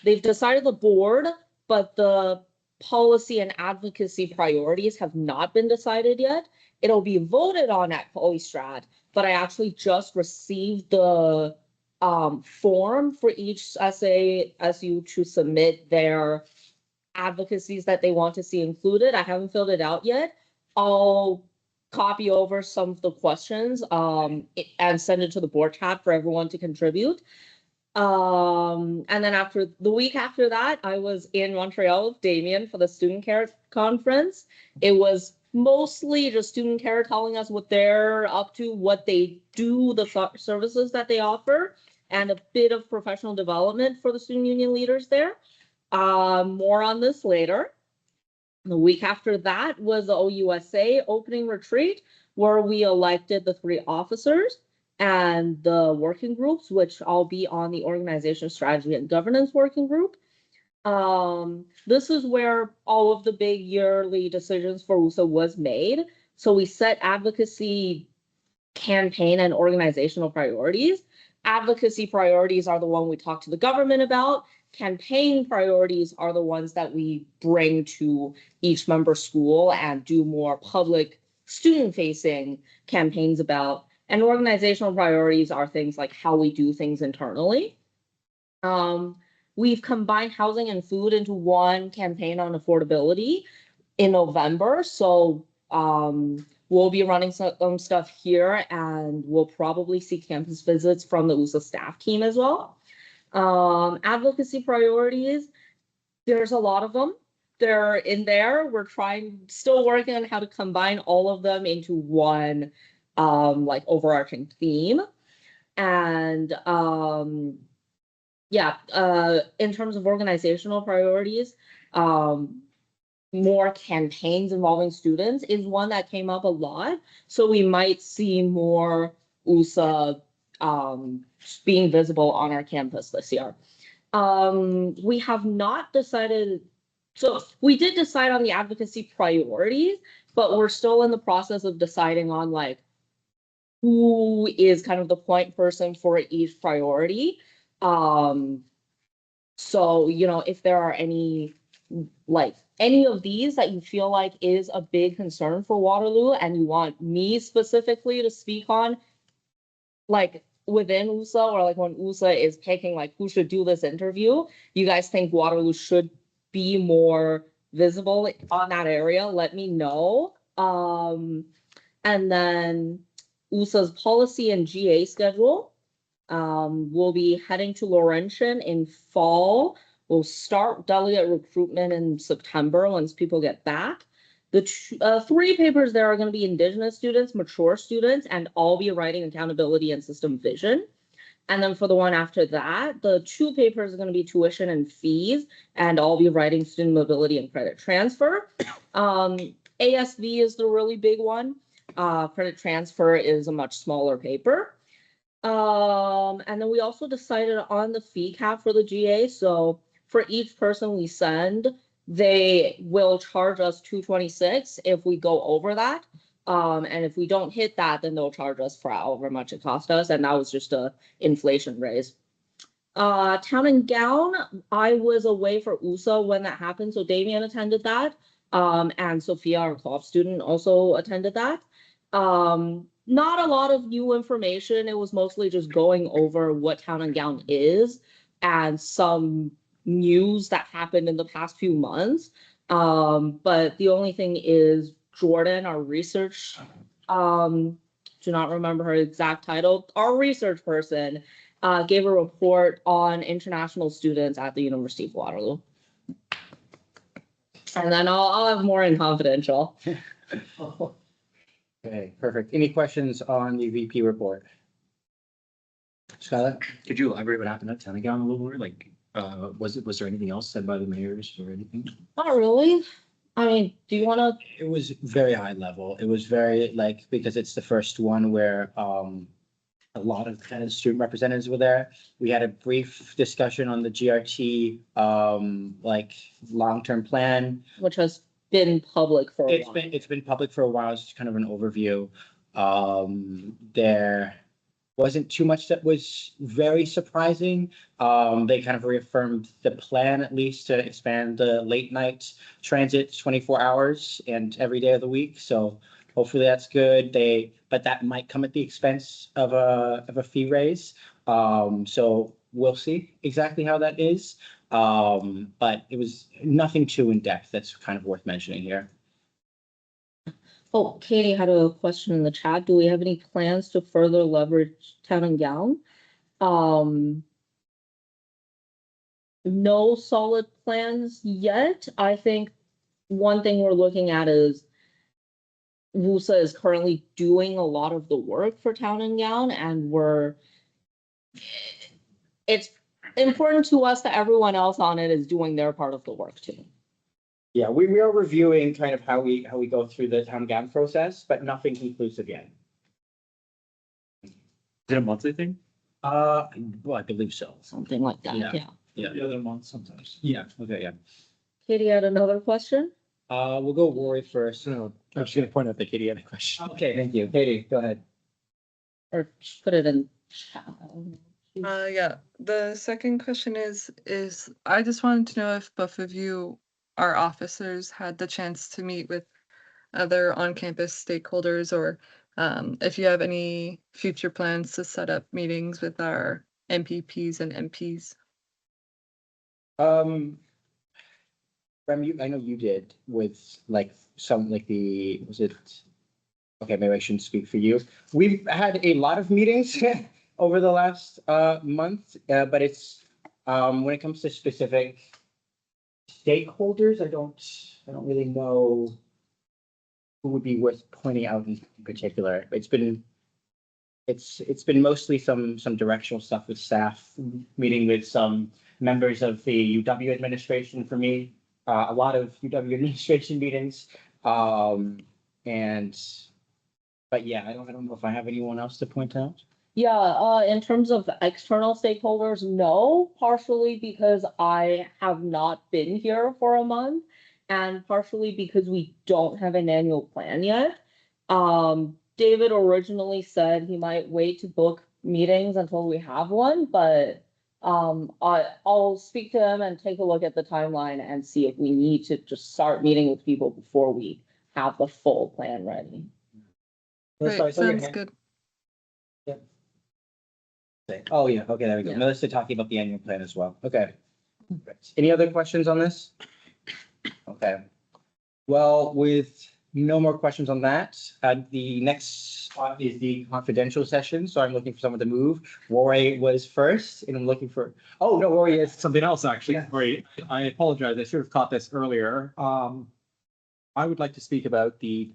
they've decided the board, but the policy and advocacy priorities have not been decided yet. It'll be voted on at Polystrat, but I actually just received the form for each SASU to submit their advocacies that they want to see included. I haven't filled it out yet. I'll copy over some of the questions and send it to the board chat for everyone to contribute. And then after the week after that, I was in Montreal with Damien for the student care conference. It was mostly just student care telling us what they're up to, what they do, the services that they offer, and a bit of professional development for the student union leaders there. More on this later. The week after that was the WUSA opening retreat, where we elected the 3 officers and the working groups, which I'll be on the organization strategy and governance working group. This is where all of the big yearly decisions for WUSA was made. So we set advocacy, campaign, and organizational priorities. Advocacy priorities are the one we talk to the government about. Campaign priorities are the ones that we bring to each member school and do more public student-facing campaigns about. And organizational priorities are things like how we do things internally. We've combined housing and food into one campaign on affordability in November. So we'll be running some stuff here, and we'll probably see campus visits from the WUSA staff team as well. Advocacy priorities, there's a lot of them. They're in there. We're still working on how to combine all of them into one like overarching theme. And in terms of organizational priorities, more campaigns involving students is one that came up a lot. So we might see more WUSA being visible on our campus this year. We have not decided, so we did decide on the advocacy priorities, but we're still in the process of deciding on like who is kind of the point person for each priority. So, you know, if there are any of these that you feel like is a big concern for Waterloo and you want me specifically to speak on, like within WUSA, or like when WUSA is picking like who should do this interview, you guys think Waterloo should be more visible on that area, let me know. And then WUSA's policy and GA schedule. We'll be heading to Laurentian in fall. We'll start delegate recruitment in September once people get back. The 3 papers there are going to be Indigenous students, mature students, and I'll be writing accountability and system vision. And then for the one after that, the 2 papers are going to be tuition and fees, and I'll be writing student mobility and credit transfer. ASV is the really big one. Credit transfer is a much smaller paper. And then we also decided on the fee cap for the GA. So for each person we send, they will charge us $226 if we go over that. And if we don't hit that, then they'll charge us for however much it cost us. And that was just a inflation raise. Town and gown, I was away for WUSA when that happened. So Damien attended that. And Sophia, our co-op student, also attended that. Not a lot of new information. It was mostly just going over what town and gown is and some news that happened in the past few months. But the only thing is Jordan, our research, do not remember her exact title, our research person gave a report on international students at the University of Waterloo. And then I'll have more in confidential. Okay, perfect. Any questions on the VP report? Skylar? Could you elaborate what happened at Tenegaon a little more? Like, was there anything else said by the mayors or anything? Not really. I mean, do you want to? It was very high level. It was very because it's the first one where a lot of kind of student representatives were there. We had a brief discussion on the GRT long-term plan, Which has been public for a while. It's been public for a while. It's kind of an overview. There wasn't too much that was very surprising. They kind of reaffirmed the plan, at least, to expand the late night transit 24 hours and every day of the week. So hopefully that's good. But that might come at the expense of a fee raise. So we'll see exactly how that is. But it was nothing too in depth. That's kind of worth mentioning here. Oh, Katie had a question in the chat. Do we have any plans to further leverage town and gown? No solid plans yet. I think one thing we're looking at is WUSA is currently doing a lot of the work for town and gown, and it's important to us that everyone else on it is doing their part of the work too. Yeah, we are reviewing kind of how we go through the town gown process, but nothing conclusive yet. Is it a monthly thing? Well, I believe so. Something like that, Yeah. yeah. Yeah. The other month sometimes. Yeah. Okay. Yeah. Katie had another question? We'll go Rory first. No, I was gonna point out that Katie had a question. Okay. Thank you. Katie, go ahead. Or just put it in chat. Yeah, the second question is I just wanted to know if both of you, our officers, had the chance to meet with other on-campus stakeholders, or if you have any future plans to set up meetings with our MPPs and MPs. Rem, I know you did with like some like was it? Okay, maybe I shouldn't speak for you. We've had a lot of meetings over the last month, but it's when it comes to specific stakeholders, I don't really know who would be worth pointing out in particular. It's been mostly some directional stuff with staff, meeting with some members of the UW administration for me, a lot of UW administration meetings. But yeah, I don't know if I have anyone else to point out. Yeah, in terms of external stakeholders, no, partially because I have not been here for a month, and partially because we don't have an annual plan yet. David originally said he might wait to book meetings until we have one, but I'll speak to him and take a look at the timeline and see if we need to just start meeting with people before we have the full plan ready. Great, sounds good. Oh, yeah, okay, there we go. Yeah. Melissa talking about the annual plan as well. Okay. Any other questions on this? Okay. Well, with no more questions on that, the next spot is the confidential session, so I'm looking for someone to move. Rory was first, and I'm looking for, oh, no, Rory is. Something else, actually. Yeah. Sorry, I apologize. I should have caught this earlier. I would like to speak about the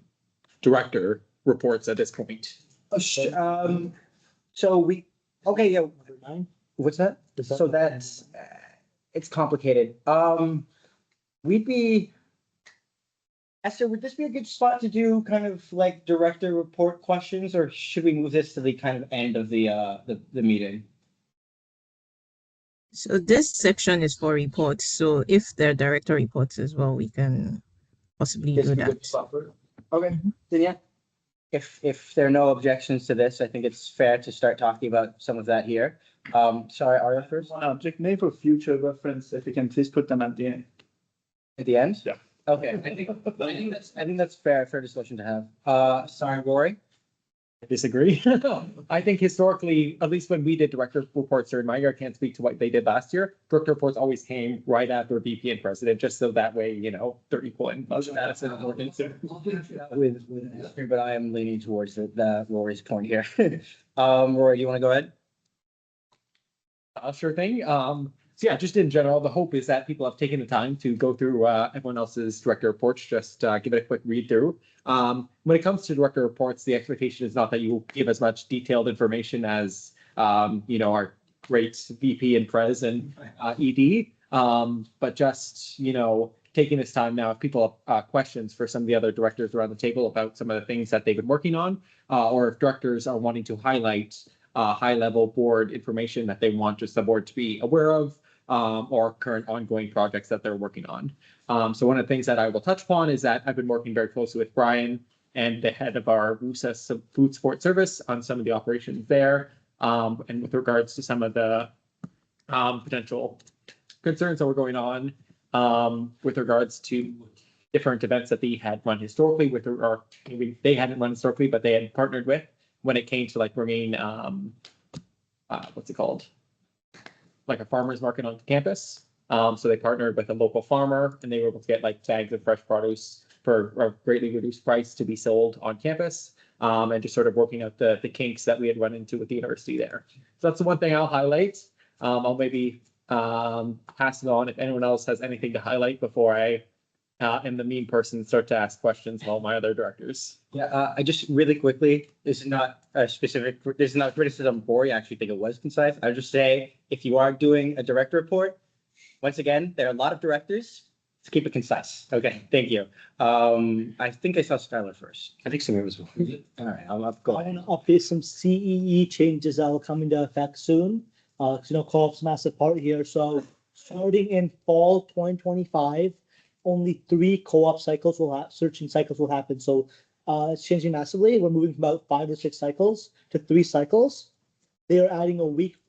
director reports at this point. So okay, yeah. What's that? So that's, it's complicated. Esther, would this be a good spot to do kind of like director report questions, or should we move this to the kind of end of the meeting? So this section is for reports. So if there are director reports as well, we can possibly This do would be a that. good spot for it. Okay, then yeah. If there are no objections to this, I think it's fair to start talking about some of that here. Sorry, Arya first. One object, maybe for future reference, if you can please put them at the end. At the end? Yeah. Okay, I think that's fair discussion to have. Sorry, Rory. I disagree. I think historically, at least when we did director reports during my year, I can't speak to what they did last year. Director reports always came right after VP and president, just so that way, they're equal in status and importance. With Esther, but I am leaning towards the Rory's point here. Rory, do you want to go ahead? Sure thing. So yeah, just in general, the hope is that people have taken the time to go through everyone else's director reports, just give it a quick read through. When it comes to director reports, the expectation is not that you will give as much detailed information as our great VP and Pres and ED, but just taking this time now, if people have questions for some of the other directors around the table about some of the things that they've been working on, or if directors are wanting to highlight high-level board information that they want just the board to be aware of, or current ongoing projects that they're working on. So one of the things that I will touch upon is that I've been working very closely with Brian and the head of our WUSA food support service on some of the operations there, and with regards to some of the potential concerns that were going on with regards to different events that they had run historically or maybe they hadn't run historically, but they had partnered with when it came to like bringing, what's it called? Like a farmer's market onto campus. So they partnered with a local farmer and they were able to get like bags of fresh produce for a greatly reduced price to be sold on campus. And just sort of working out the kinks that we had run into with the university there. So that's the one thing I'll highlight. I'll maybe pass it on if anyone else has anything to highlight before I am the mean person start to ask questions of all my other directors. Yeah, I just really quickly, this is not criticism for you. I actually think it was concise. I would just say, if you are doing a director report, once again, there are a lot of directors. Let's keep it concise. Okay, thank you. I think I saw Skylar first. I think Samir was. All right, I'll go. I want to update some CEE changes that will come into effect soon. Co-op's massive part here. So starting in fall 2025, only 3 co-op cycles searching cycles will happen. So it's changing massively. We're moving from about 5 or 6 cycles to 3 cycles. they are adding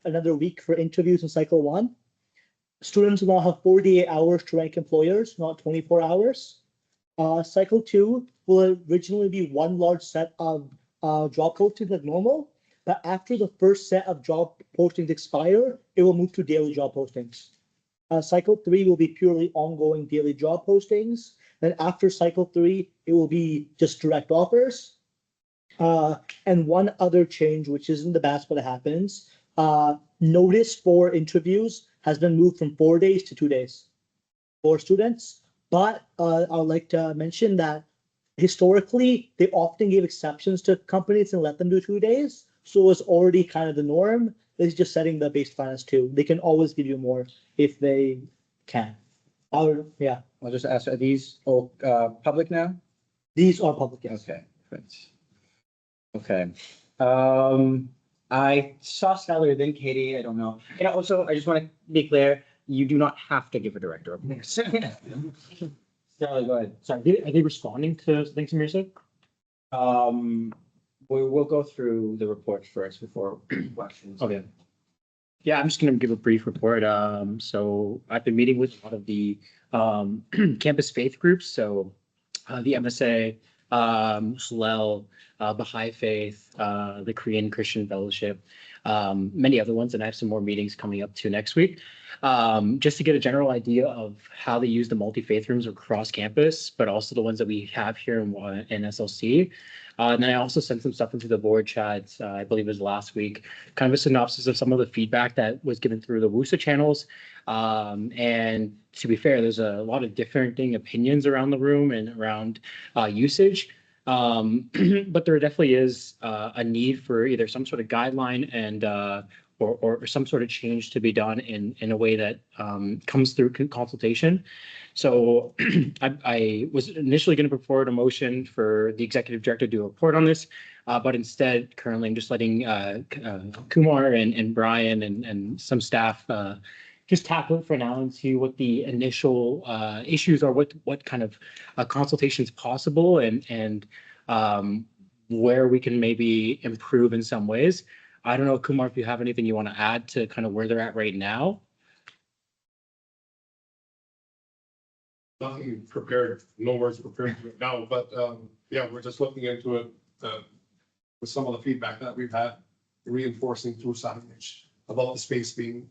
another week for interviews in cycle 1. Students will now have 48 hours to rank employers, not 24 hours. Cycle 2 will originally be one large set of job postings like normal, but after the first set of job postings expire, it will move to daily job postings. Cycle 3 will be purely ongoing daily job postings. Then after cycle 3, it will be just direct offers. And one other change, which isn't the best, but it happens, notice for interviews has been moved from 4 days to 2 days for students. But I'd like to mention that historically, they often give exceptions to companies and let them do 2 days. So it's already kind of the norm. It's just setting the baseline as 2. They can always give you more if they can. Yeah, I'll just ask, are these all public now? these are public, yes. Okay, great. Okay. I saw Skylar, then Katie, I don't know. And also, I just want to be clear, you do not have to give a director. Skylar, go ahead. Sorry, are they responding to things Samir said? We'll go through the report first before questions. Okay. Yeah, I'm just gonna give a brief report. So I've been meeting with a lot of the campus faith groups. So the MSA, Hillel, Baha'i Faith, the Korean Christian Fellowship, many other ones, and I have some more meetings coming up too next week. Just to get a general idea of how they use the multi-faith rooms across campus, but also the ones that we have here in SLC. And then I also sent some stuff into the board chats, I believe it was last week, kind of a synopsis of some of the feedback that was given through the WUSA channels. And to be fair, there's a lot of differing opinions around the room and around usage. But there definitely is a need for either some sort of guideline and or some sort of change to be done in a way that comes through consultation. So I was initially going to put forward a motion for the executive director to do a report on this, but instead currently I'm just letting Kumar and Brian and some staff just tackle it for now and see what the initial issues are, what kind of consultation is possible and where we can maybe improve in some ways. I don't know, Kumar, if you have anything you want to add to kind of where they're at right now. Nothing prepared, no words prepared right now, but yeah, we're just looking into it with some of the feedback that we've had, reinforcing through signage about the space being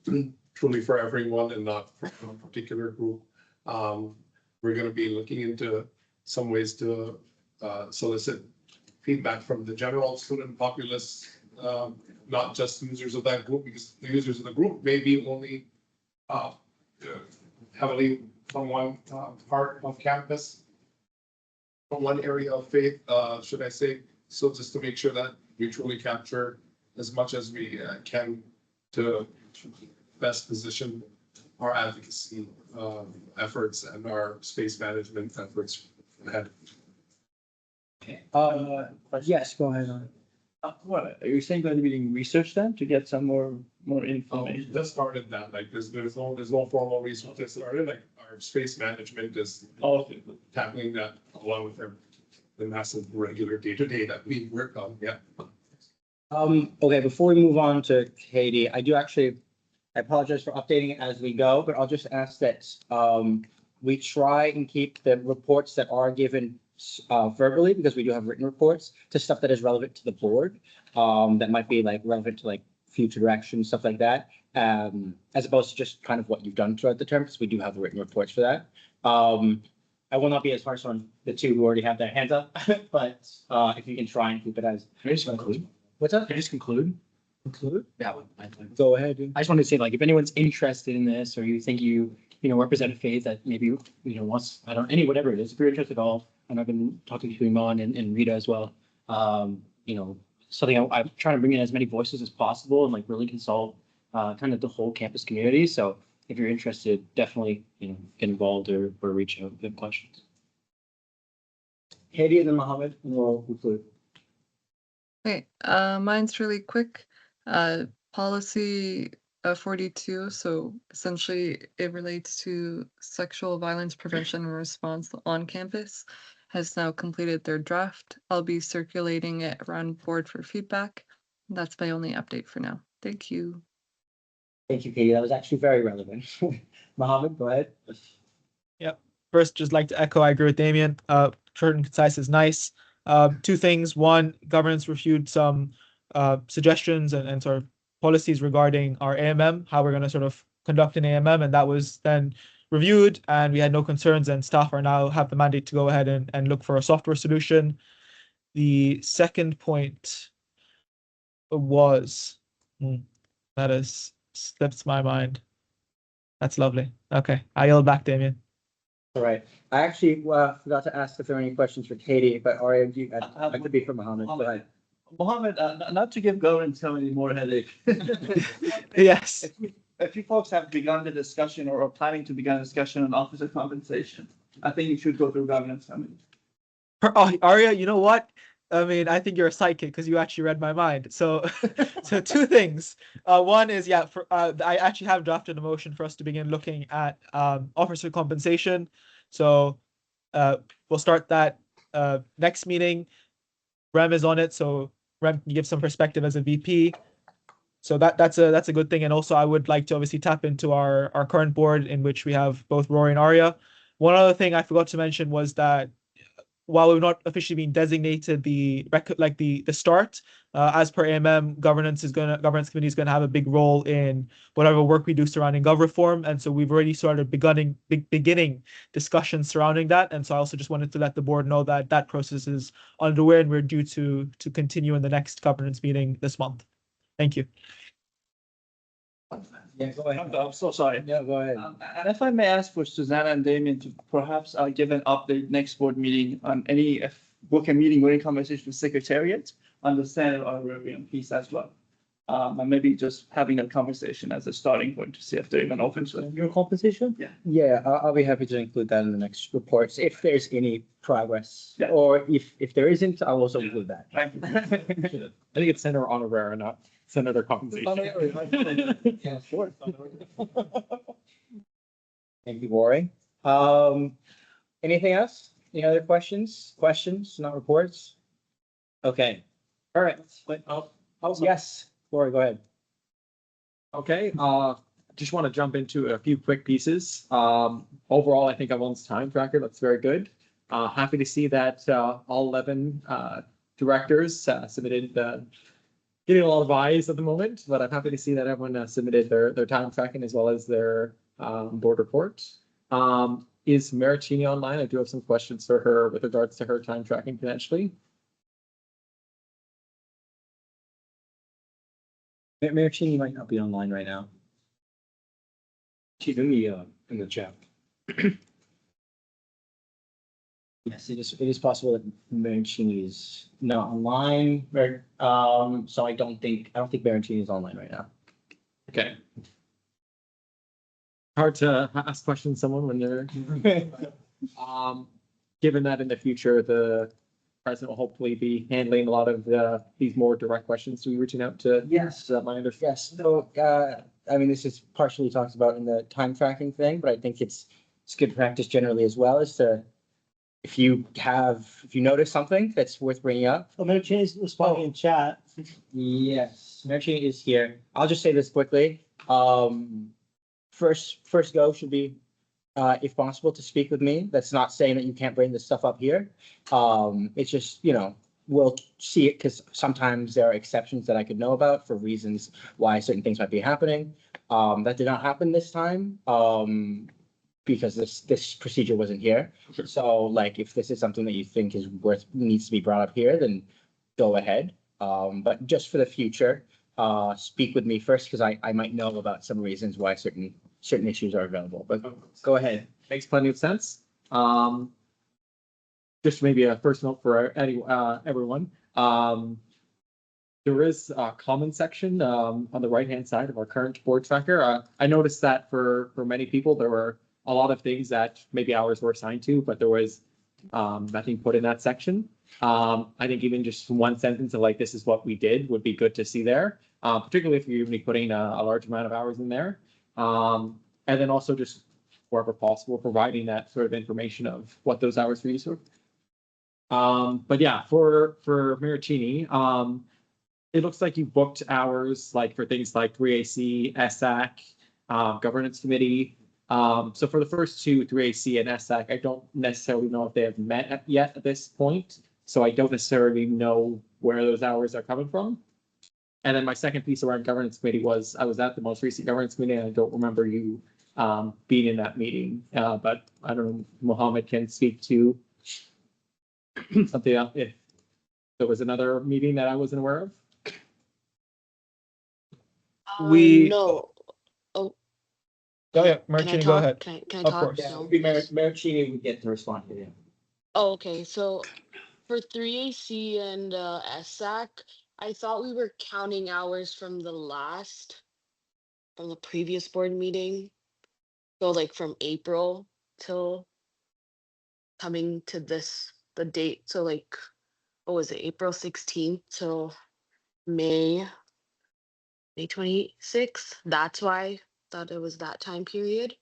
truly for everyone and not for a particular group. We're going to be looking into some ways to solicit feedback from the general student populace, not just users of that group, because the users of the group may be only heavily from one part of campus, from one area of faith, should I say. So just to make sure that we truly capture as much as we can to best position our advocacy efforts and our space management efforts ahead. Okay. Yes, go ahead. What are you saying? Going to be doing research then to get some more information? Just started that, like there's no formal research that started, like our space management is tackling that along with the massive regular day-to-day that we work on, yeah. Okay, before we move on to Katie, I apologize for updating it as we go, but I'll just ask that we try and keep the reports that are given verbally, because we do have written reports, to stuff that is relevant to the board, that might be like relevant to like future direction, stuff like that, as opposed to just kind of what you've done throughout the term, because we do have the written reports for that. I will not be as harsh on the two who already have their hands up, but if you can try and keep it as. Can I just conclude? What's up? Can I just conclude? Conclude? Yeah. Go ahead. Dude. I just wanted to say, like, if anyone's interested in this, or you think you represent a faith that maybe, wants, whatever it is, if you're interested at all, and I've been talking to Iman and Rita as well, something I'm trying to bring in as many voices as possible and like really consult kind of the whole campus community. So if you're interested, definitely, get involved or reach out if you have questions. Katie and then Mohammed, and we'll conclude. Okay, mine's really quick. Policy 42, so essentially it relates to sexual violence prevention and response on campus, has now completed their draft. I'll be circulating it around board for feedback. That's my only update for now. Thank you. Thank you, Katie. That was actually very relevant. Mohammed, go ahead. First, just like to echo, I agree with Damien. Short and concise is nice. Two things. One, governance reviewed some suggestions and sort of policies regarding our AMM, how we're going to sort of conduct an AMM, and that was then reviewed, and we had no concerns, and staff are now have the mandate to go ahead and look for a software solution. The second point was that has slipped my mind. That's lovely. Okay, I yield back, Damien. All right. I actually forgot to ask if there are any questions for Katie, but Aria, I could be for Mohammed. Go ahead. Mohammed, not to give government so many more headache. Yes. If you folks have begun the discussion or are planning to begin a discussion on officer compensation, I think you should go through governance committee. Oh, Aria, you know what? I mean, I think you're a psychic because you actually read my mind. So, so two things. One is, I actually have drafted a motion for us to begin looking at officer compensation. So, we'll start that next meeting. Rem is on it, so Rem can give some perspective as a VP. So that's a good thing. And also, I would like to obviously tap into our current board in which we have both Rory and Aria. One other thing I forgot to mention was that while we've not officially been designated the start, as per AMM, governance committee is gonna have a big role in whatever work we do surrounding gov reform, and so we've already started beginning discussions surrounding that. And so I also just wanted to let the board know that that process is underway, and we're due to continue in the next governance meeting this month. Thank you. Yeah, go ahead. I'm so sorry. Yeah, go ahead. And if I may ask for Susanna and Damien to perhaps give an update next board meeting on any book a meeting or any conversation with Secretariat on the Senate honorarium piece as well. And maybe just having a conversation as a starting point to see if they're even open to it. Your compensation? Yeah, I'll be happy to include that in the next reports if there's any progress. Yeah. Or if there isn't, I'll also include that. Thank you. I think it's senator honoraria, not senator compensation. Yeah, sure. Thank you, Rory. Anything else? Any other questions? Questions, not reports? Okay. All right. Yes, Rory, go ahead. Okay, just want to jump into a few quick pieces. Overall, I think everyone's time tracker looks very good. Happy to see that all 11 directors submitted getting a lot of eyes at the moment, but I'm happy to see that everyone submitted their time tracking as well as their board report. Is Maritini online? I do have some questions for her with regards to her time tracking potentially. Maritini might not be online right now. She's in the chat. Yes, it is possible that Maritini is not online. So I don't think Maritini is online right now. Okay. Hard to ask questions to someone when they're given that in the future the president will hopefully be handling a lot of these more direct questions to be reaching out to. Yes. My understanding. Yes, so I mean, this is partially talked about in the time tracking thing, but I think it's good practice generally as well, is to if you notice something that's worth bringing up. I'm gonna change the spot in chat. Yes, Maritini is here. I'll just say this quickly. First go should be, if possible, to speak with me. That's not saying that you can't bring this stuff up here. It's just, we'll see it because sometimes there are exceptions that I could know about for reasons why certain things might be happening. That did not happen this time. Because this procedure wasn't here. So like, if this is something that you think needs to be brought up here, then go ahead. But just for the future, speak with me first, because I might know about some reasons why certain issues are available, but go ahead. Makes plenty of sense. Just maybe a first note for everyone. There is a comment section on the right-hand side of our current board tracker. I noticed that for many people, there were a lot of things that maybe hours were assigned to, but there was nothing put in that section. I think even just one sentence of like, this is what we did would be good to see there, particularly if you're even putting a large amount of hours in there. And then also just wherever possible, providing that sort of information of what those hours were used for. But yeah, for Maritini, it looks like you booked hours like for things like 3AC, SAC, governance committee. So for the first two, 3AC and SAC, I don't necessarily know if they have met yet at this point. So I don't necessarily know where those hours are coming from. And then my second piece around governance committee was I was at the most recent governance meeting and I don't remember you being in that meeting. But I don't know, Mohammed can speak to something else if there was another meeting that I wasn't aware of. We- No. Oh yeah, Can I Marcini, go talk? ahead. Can I Of talk? course. Yeah, it No. would be Maricini would get to respond to you. Oh, okay. So for 3AC and SAC, I thought we were counting hours from the previous board meeting. So like from April till coming to the date. So like, what was it, April 16th till May 26th? That's why I thought it was that time period.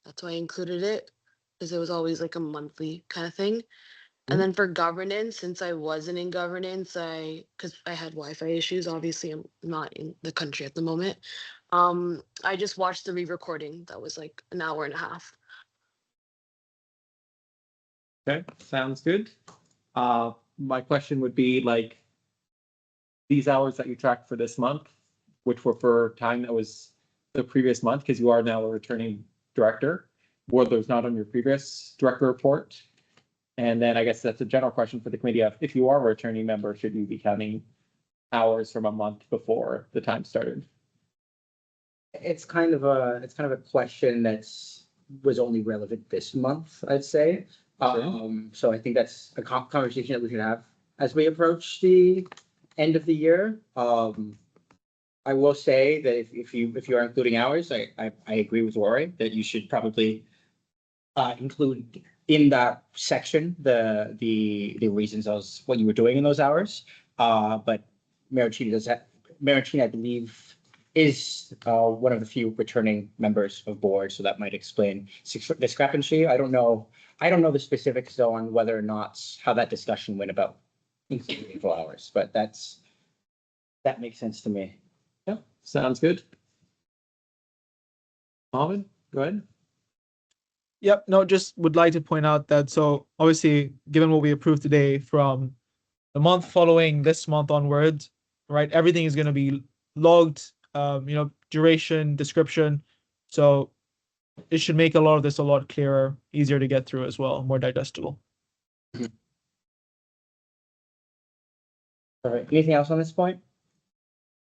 That's why I included it, because it was always like a monthly kind of thing. And then for governance, since I wasn't in governance, because I had Wi-Fi issues, obviously I'm not in the country at the moment. I just watched the re-recording. That was like an hour and a half. Okay, sounds good. My question would be like these hours that you tracked for this month, which were for time that was the previous month, because you are now a returning director, were those not on your previous director report? And then I guess that's a general question for the committee of if you are a returning member, should you be counting hours from a month before the time started? It's kind of a question was only relevant this month, I'd say. So I think that's a conversation that we should have as we approach the end of the year. I will say that if you are including hours, I agree with Rory that you should probably include in that section the reasons as what you were doing in those hours. But Maricini, I believe, is one of the few returning members of board, so that might explain discrepancy. I don't know the specifics though on whether or not how that discussion went about including April hours, but that makes sense to me. Yeah, sounds good. Mohammed, go ahead. Yep, no, just would like to point out that so obviously, given what we approved today, from the month following this month onwards, right, everything is going to be logged, duration, description. So it should make a lot of this a lot clearer, easier to get through as well, more digestible. All right, anything else on this point?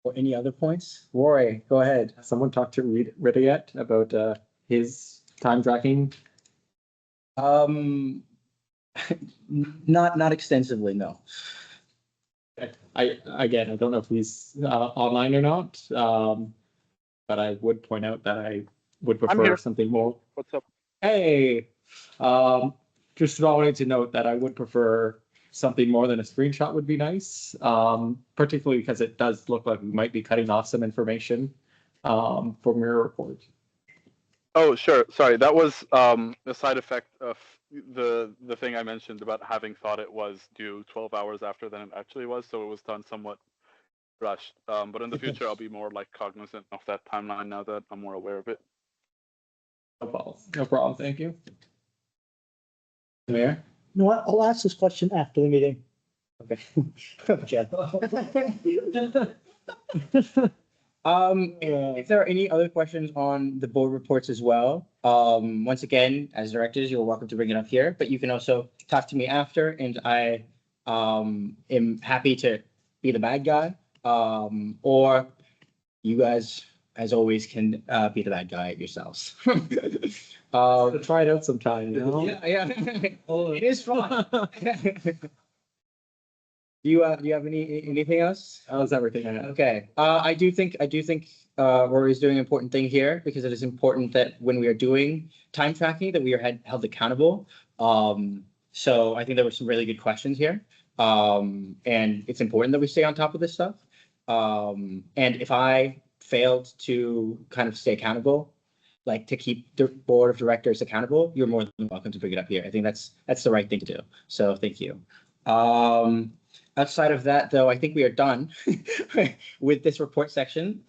Or any other points? Rory, go ahead. Someone talked to Rita yet about his time tracking? Not extensively, no. I don't know if he's online or not, but I would point out that I would prefer something more. What's up? Hey, just wanted to note that I would prefer something more than a screenshot would be nice, particularly because it does look like we might be cutting off some information from your report. Oh, sure. Sorry, that was a side effect of the thing I mentioned about having thought it was due 12 hours after than it actually was, so it was done somewhat rushed. But in the future, I'll be more like cognizant of that timeline now that I'm more aware of it. No problem. Thank you. Mayor? You know what? I'll ask this question after the meeting. Okay. If there are any other questions on the board reports as well, once again, as directors, you're welcome to bring it up here, but you can also talk to me after, and I am happy to be the bad guy, or you guys, as always, can be the bad guy yourselves. Try it out sometime, you know? Yeah. It is fun. Do you have anything else? That was everything I had. Okay, I do think Rory's doing an important thing here, because it is important that when we are doing time tracking, that we are held accountable. So I think there were some really good questions here. And it's important that we stay on top of this stuff. And if I failed to kind of stay accountable, like to keep the board of directors accountable, you're more than welcome to bring it up here. I think that's the right thing to do. So thank you. outside of that, though, I think we are done with this report section.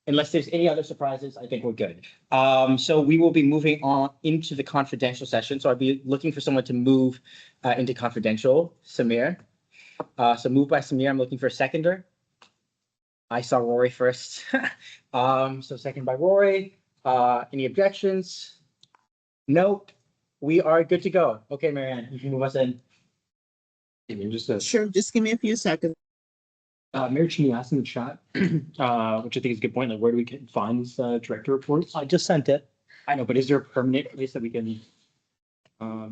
Unless there's any other surprises, I think we're good. So we will be moving on into the confidential session. So I'd be looking for someone to move into confidential. Samir. So moved by Samir. I'm looking for a seconder. I saw Rory first. So second by Rory. Any objections? Nope. We are good to go. Okay, Marianne, you can move us in. Sure, just give me a few seconds. Mayor Cheney asked in the chat, which I think is a good point, like where do we find these director reports? I just sent it. I know, but is there a permanent place that we can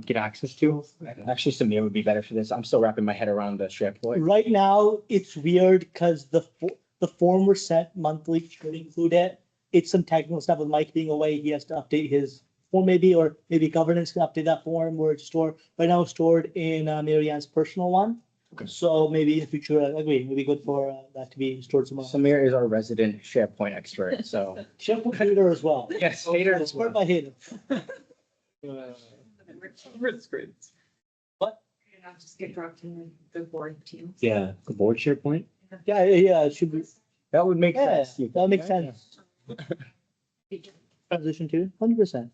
get access to? Actually, Samir would be better for this. I'm still wrapping my head around the SharePoint. Right now, it's weird because the form we're sent monthly should include it. It's some technical stuff with Mike being away. He has to update his form maybe, or maybe governance can update that form where it's stored. Right now, it's stored in Marianne's personal one. Okay. So maybe in the future, I agree, it'd be good for that to be stored somewhere. Samir is our resident SharePoint expert, so. SharePoint hater as well. Yes, hater as Expert well. by hater. What? And I'll just get dropped in the board team. Yeah, the board SharePoint. Yeah, it should be. That would make Yeah, sense. that makes sense. Transition to 100%.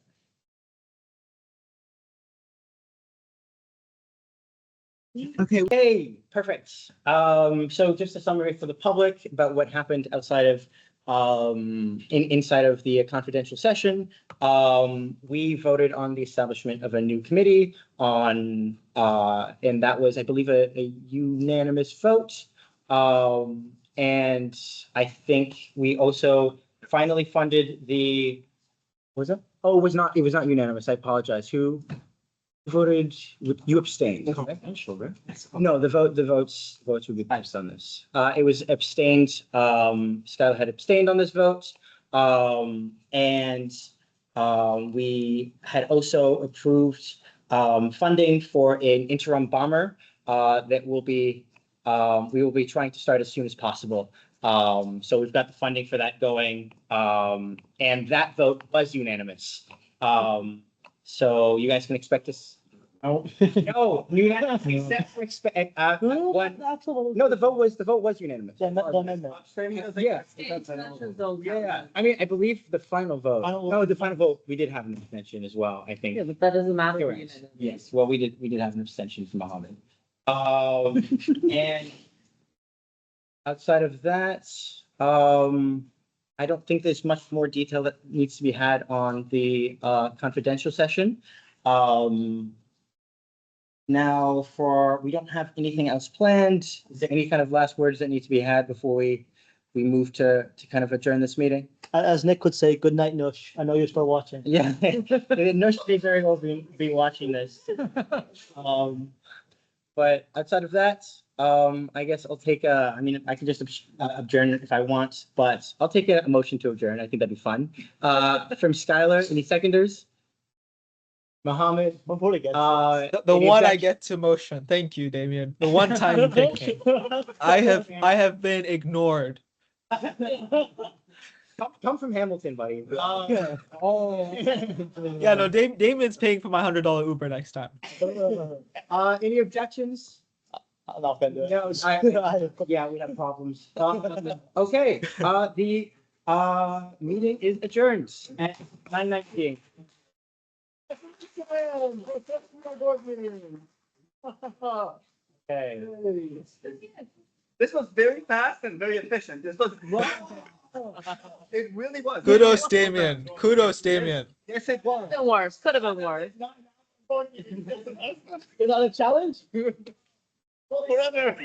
Okay, Okay, perfect. So just a summary for the public about what happened outside of inside of the confidential session. We voted on the establishment of a new committee on and that was, I believe, a unanimous vote. And I think we also finally funded the, was it? Oh, it was not unanimous. I apologize. Who voted? You abstained. No, the votes would be passed on this. It was abstained. Skylar had abstained on this vote. And we had also approved funding for an interim bomber that we will be trying to start as soon as possible. So we've got the funding for that going, and that vote was unanimous. So you guys can expect this. No, unanimous except for no, the vote was unanimous. The amendment. Yeah. Yeah, I mean, I believe the final vote. No, the final vote, we did have an abstention as well, I think. Yeah, but that doesn't matter. Correct. Yes, well, we did have an abstention from Mohammed. And outside of that, I don't think there's much more detail that needs to be had on the confidential session. Now we don't have anything else planned. Is there any kind of last words that need to be had before we move to kind of adjourn this meeting? As Nick would say, good night, Nush. I know you're still watching. Yeah, Nush may very well be watching this. But outside of that, I guess I'll take I can just adjourn if I want, but I'll take a motion to adjourn. I think that'd be fun. From Skylar, any seconders? Mohammed? Before it gets. The one I get to motion. Thank you, Damien. The one time you picked me. I have been ignored. Come from Hamilton, buddy. Yeah. Yeah, no, Damien's paying for my $100 Uber next time. Any objections? I'm not gonna do it. No, yeah, we have problems. Okay, the meeting is adjourned at 9:19. Okay. This was very fast and very efficient. This was. It really was. Kudos, Damien. Kudos, Damien. Yes, it was. Been worse. Could have been worse. Is that a challenge? Forever.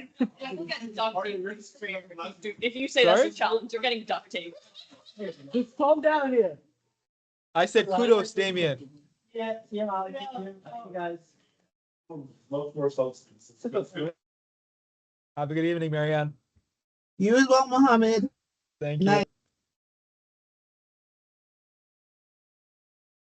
If you say that's a challenge, you're getting duct tape. Just calm down here. I said kudos, Damien. Yeah, thank you guys. Have a good evening, Marianne. You as well, Mohammed. Thank you. Night.